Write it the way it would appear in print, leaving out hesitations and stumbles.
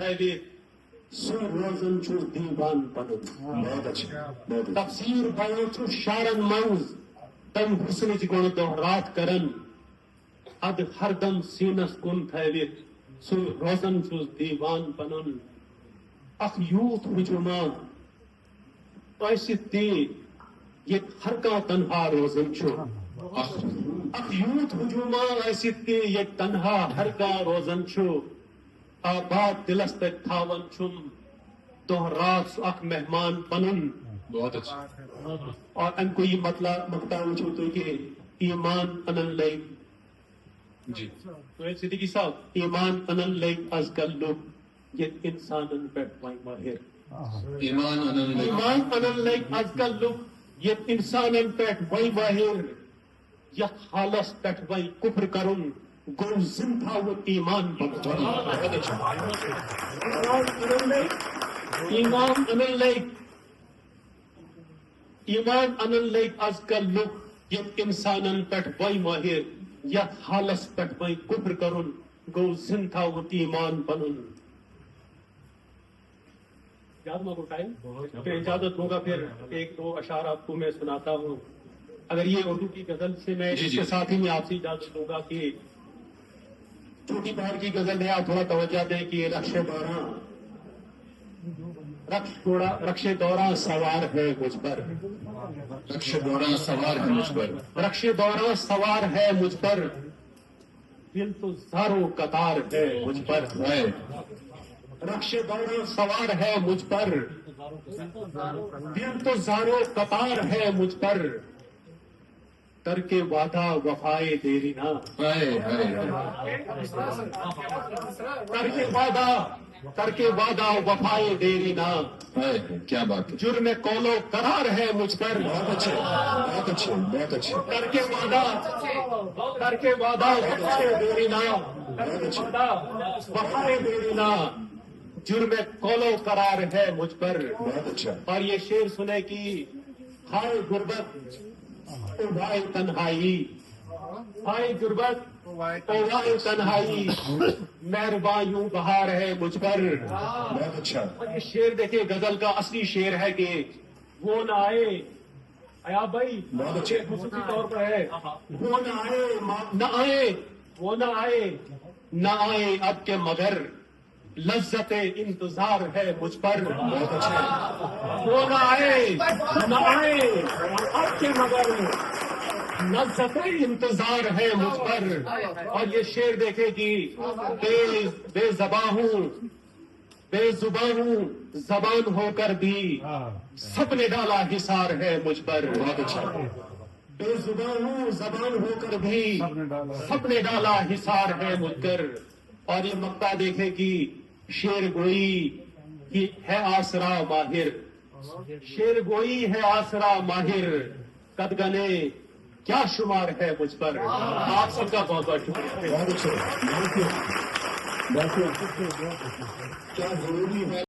سو روزن چھس دیوان پنن بہت اچھا بہت اچھا تفسیر بیان چھس شعرن منز تم حسنچ گن دہرات کرن اد ہر دم سینس کن تھوت سو روزن چھس دیوان پنن اخ یوت ہجوما تی یہ ہر کا تنہا روزن چھو اخ یوت ہجوما تی یہ تنہا ہر کا روزن چھو آباد دلس تک تھاون چھم دہرات سو اخ مہمان پنن بہت اچھا اور ان کو یہ مقطع وچھو تو کہ ایمان انن لئی جی تو صدیقی صاحب ایمان انن لئی از کل لوگ یہ انسانن پیٹ وائی ماہر ایمان انن لئی ایمان انن لئی از کل لوگ یہ انسانن پیٹ وائی ماہر یہ حالس پیٹ وائی کفر کرن گو زندہ و ایمان بہت اچھا ایمان انن لئی ایمان انن لئی از کل لوگ یہ انسانن پیٹ وائی ماہر یا حالس پیٹ وائی کفر کرن گو زندہ و ایمان بنن یاد مانگو ٹائم پھر اجازت ہوگا پھر ایک دو اشعار آپ کو میں سناتا ہوں اگر یہ اردو کی غزل سے میں اس کے ساتھ ہی میں آپ سے اجازت دوں گا کہ چھوٹی بہار کی غزل ہے آپ تھوڑا توجہ دیں کہ رکش دوراں سوار ہے مجھ پر رکش دوراں سوار ہے مجھ پر رکش دوراں سوار ہے مجھ پر دل تو زارو قطار ہے مجھ پر رکش دوراں سوار ہے مجھ پر دل تو زارو قطار ہے مجھ پر ترک وعدہ وفائے دیری نہ ترک وعدہ وفائے دیری نہ کیا بات ہے جرم قولو قرار ہے مجھ پر بہت اچھا بہت اچھا بہت اچھا ترک وعدہ وفائے دیری نہ وفائے دیری نہ جرم قولو قرار ہے مجھ پر بہت اچھا اور یہ شعر سنے کی ہائے غربت اوائے تنہائی ہائے غربت اوائے تنہائی مہربان یوں بہار ہے مجھ پر بہت اچھا اور یہ شعر دیکھیں غزل کا اصلی شعر ہے کہ وہ نہ آئے آیا بھائی بہت اچھا خصوصی طور پر ہے وہ نہ آئے وہ نہ آئے اب کے مگر لذت انتظار ہے مجھ پر بہت اچھا وہ نہ آئے اب کے مگر لذت انتظار ہے مجھ پر اور یہ شعر دیکھے کہ بے زباں ہوں زبان ہو کر بھی سب نے ڈالا حصار ہے مجھ پر بہت اچھا بے زباں ہوں زبان ہو کر بھی سب نے ڈالا حصار ہے مجھ پر اور یہ مقطع دیکھے کہ شیر گوئی کی ہے آسرا ماہر شیر گوئی ہے آسرا ماہر قدگنے کیا شمار ہے مجھ پر آپ سب کا بہت بہت شکریہ بہت اچھا کیا ضروری ہے